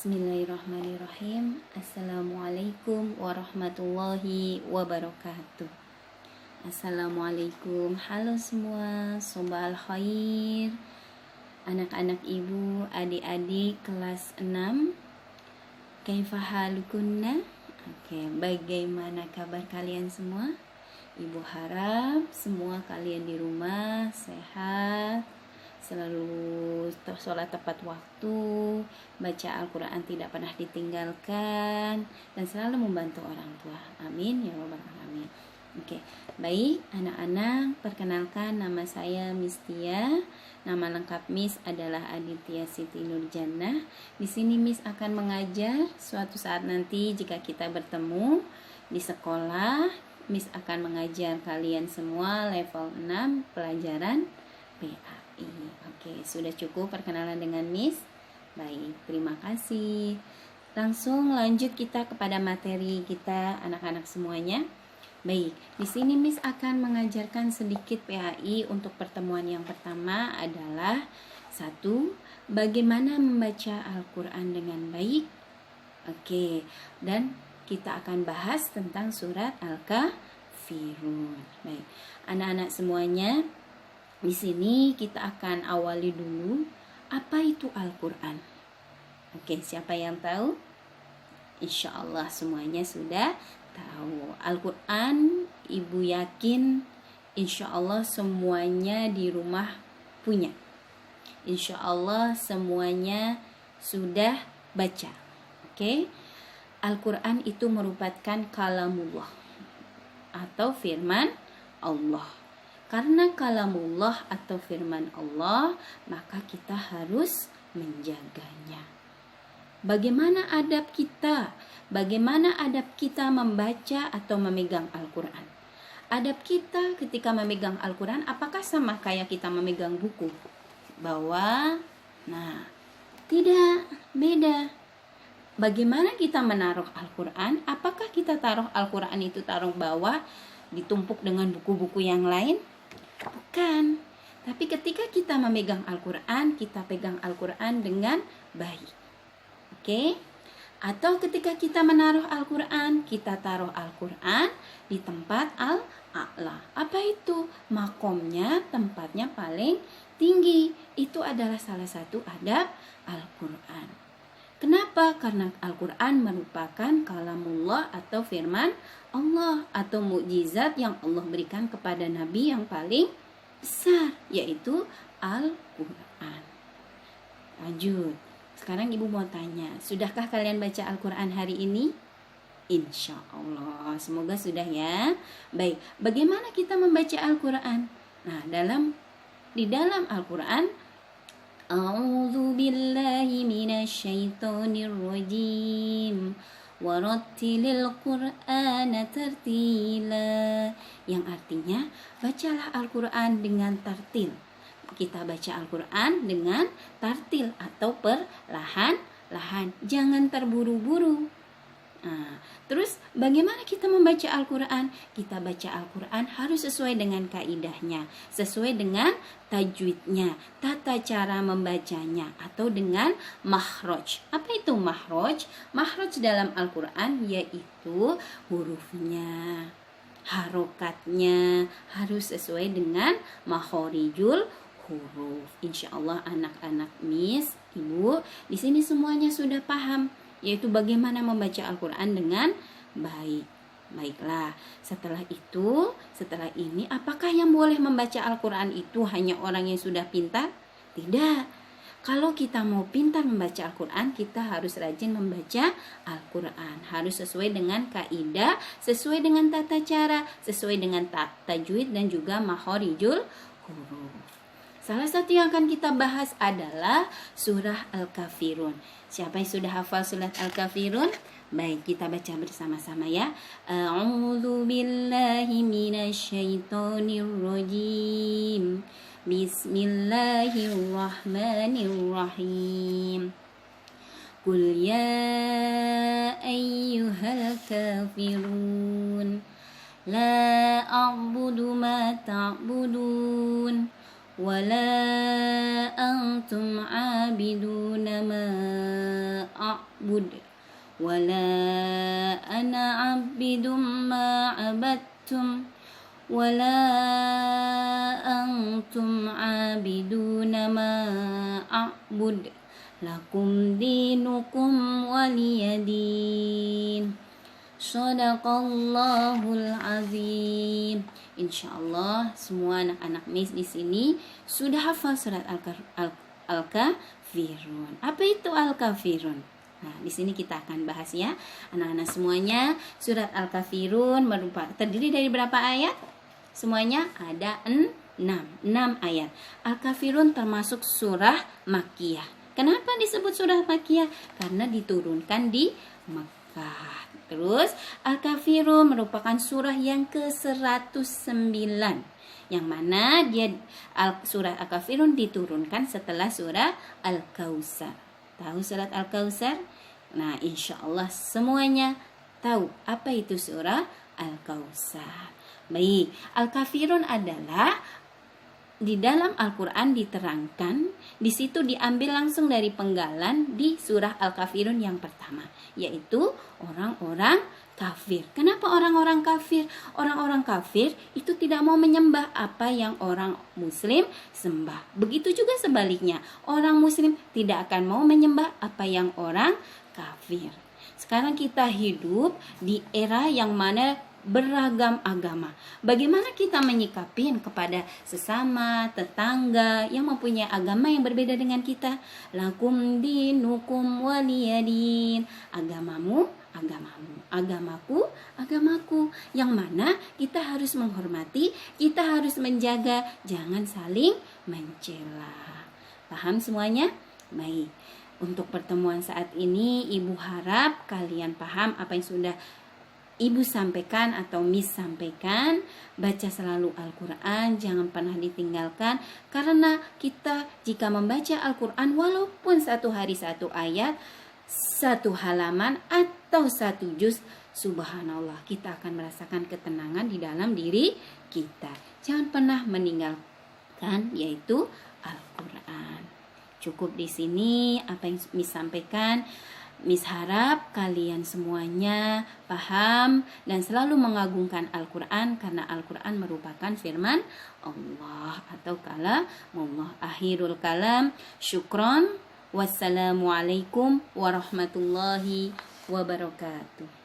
Bismillahirrahmanirrahim. Assalamualaikum warahmatullahi wabarakatuh. Assalamualaikum. Halo semua, sobal khair. Anak-anak ibu, adik-adik kelas 6. Kaifa halukunna? Oke, bagaimana kabar kalian semua? Ibu harap semua kalian di rumah sehat, selalu sholat tepat waktu, baca Al-Quran tidak pernah ditinggalkan, dan selalu membantu orang tua. Amin ya rabbal alamin. Oke, baik anak-anak, perkenalkan nama saya Miss Tia. Nama lengkap Miss adalah Aditya Siti Nurjannah. Di sini Miss akan mengajar. Suatu saat nanti jika kita bertemu di sekolah, Miss akan mengajar kalian semua level 6 pelajaran PAI. Oke, sudah cukup perkenalan dengan Miss? Baik, terima kasih. Langsung lanjut kita kepada materi kita anak-anak semuanya. Baik, di sini Miss akan mengajarkan sedikit PAI untuk pertemuan yang pertama adalah 1. Bagaimana membaca Al-Quran dengan baik. Oke, dan kita akan bahas tentang surat Al-Kafirun. Baik, anak-anak semuanya, di sini kita akan awali dulu apa itu Al-Quran. Oke, siapa yang tahu? Insya Allah semuanya sudah tahu. Al-Quran, ibu yakin insya Allah semuanya di rumah punya. Insya Allah semuanya sudah baca. Oke, Al-Quran itu merupakan kalamullah atau firman Allah. Karena kalamullah atau firman Allah, maka kita harus menjaganya. Bagaimana adab kita? Bagaimana adab kita membaca atau memegang Al-Quran? Adab kita ketika memegang Al-Quran apakah sama kayak kita memegang buku? Bawah, nah, tidak, beda. Bagaimana kita menaruh Al-Quran? Apakah kita taruh Al-Quran itu taruh bawah, ditumpuk dengan buku-buku yang lain? Bukan. Tapi ketika kita memegang Al-Quran, kita pegang Al-Quran dengan baik. Oke? Atau ketika kita menaruh Al-Quran, kita taruh Al-Quran di tempat Al-A'la. Apa itu? Makomnya, tempatnya paling tinggi. Itu adalah salah satu adab Al-Quran. Kenapa? Karena Al-Quran merupakan kalamullah atau firman Allah atau mukjizat yang Allah berikan kepada Nabi yang paling besar, yaitu Al-Quran. Lanjut. Sekarang ibu mau tanya, sudahkah kalian baca Al-Quran hari ini? Insya Allah, semoga sudah ya. Baik, bagaimana kita membaca Al-Quran? Nah, di dalam Al-Quran, A'udzu billahi minasyaitonir rajim. Warattilil Qur'ana tartila. Yang artinya, bacalah Al-Quran dengan tartil. Kita baca Al-Quran dengan tartil atau perlahan-lahan. Jangan terburu-buru. Nah, terus bagaimana kita membaca Al-Quran? Kita baca Al-Quran harus sesuai dengan kaidahnya, sesuai dengan tajwidnya, tata cara membacanya, atau dengan makhraj. Apa itu makhraj? Makhraj dalam Al-Quran yaitu hurufnya, harokatnya harus sesuai dengan makhorijul huruf. Insya Allah anak-anak Miss, ibu, di sini semuanya sudah paham, yaitu bagaimana membaca Al-Quran dengan baik. Baiklah, setelah ini, apakah yang boleh membaca Al-Quran itu hanya orang yang sudah pintar? Tidak. Kalau kita mau pintar membaca Al-Quran, kita harus rajin membaca Al-Quran. Harus sesuai dengan kaidah, sesuai dengan tata cara, sesuai dengan tajwid dan juga makhorijul huruf. Salah satu yang akan kita bahas adalah surah Al-Kafirun. Siapa yang sudah hafal surat Al-Kafirun? Baik, kita baca bersama-sama ya. A'udzu billahi minasyaitonir rajim. Bismillahirrahmanirrahim. Qul ya ayyuhal kafirun. La a'budu ma ta'budun. ولا أنتم عابدون ما a'bud wala ana 'abidum ma 'abadtum wala antum 'abiduna ma a'bud lakum dinukum waliyadin. Shadaqallahul azim. Insyaallah semua anak-anak Miss di sini sudah hafal surat Al-Kafirun. Apa itu Al-Kafirun? Nah, di sini kita akan bahas ya. Anak-anak semuanya, surat Al-Kafirun terdiri dari berapa ayat? Semuanya ada 6 ayat. Al-Kafirun termasuk surah Makkiyah. Kenapa disebut surah Makkiyah? Karena diturunkan di Makkah. Terus Al-Kafirun merupakan surah yang ke-109, yang mana surah Al-Kafirun diturunkan setelah surah Al-Kautsar. Tahu surat Al-Kautsar? Nah, insya Allah semuanya tahu apa itu surah Al-Kautsar. Baik, Al-Kafirun adalah di dalam Al-Quran diterangkan, di situ diambil langsung dari penggalan di surah Al-Kafirun yang pertama, yaitu orang-orang kafir. Kenapa orang-orang kafir? Orang-orang kafir itu tidak mau menyembah apa yang orang muslim sembah. Begitu juga sebaliknya, orang muslim tidak akan mau menyembah apa yang orang kafir. Sekarang kita hidup di era yang mana beragam agama. Bagaimana kita menyikapin kepada sesama, tetangga yang mempunyai agama yang berbeda dengan kita? Lakum dinukum waliyadin. Agamamu, agamamu. Agamaku, agamaku. Yang mana kita harus menghormati, kita harus menjaga, jangan saling mencela. Paham semuanya? Baik. Untuk pertemuan saat ini, Ibu harap kalian paham apa yang sudah Ibu sampaikan atau Miss sampaikan. Baca selalu Al-Quran, jangan pernah ditinggalkan. Karena kita jika membaca Al-Quran, walaupun satu hari satu ayat, satu halaman atau satu juz, subhanallah, kita akan merasakan ketenangan di dalam diri kita. Jangan pernah meninggalkan, yaitu Al-Quran. Cukup di sini apa yang Miss sampaikan. Miss harap kalian semuanya paham dan selalu mengagungkan Al-Quran, karena Al-Quran merupakan firman Allah atau kalamullah. Akhirul kalam, syukron. Wassalamualaikum warahmatullahi wabarakatuh.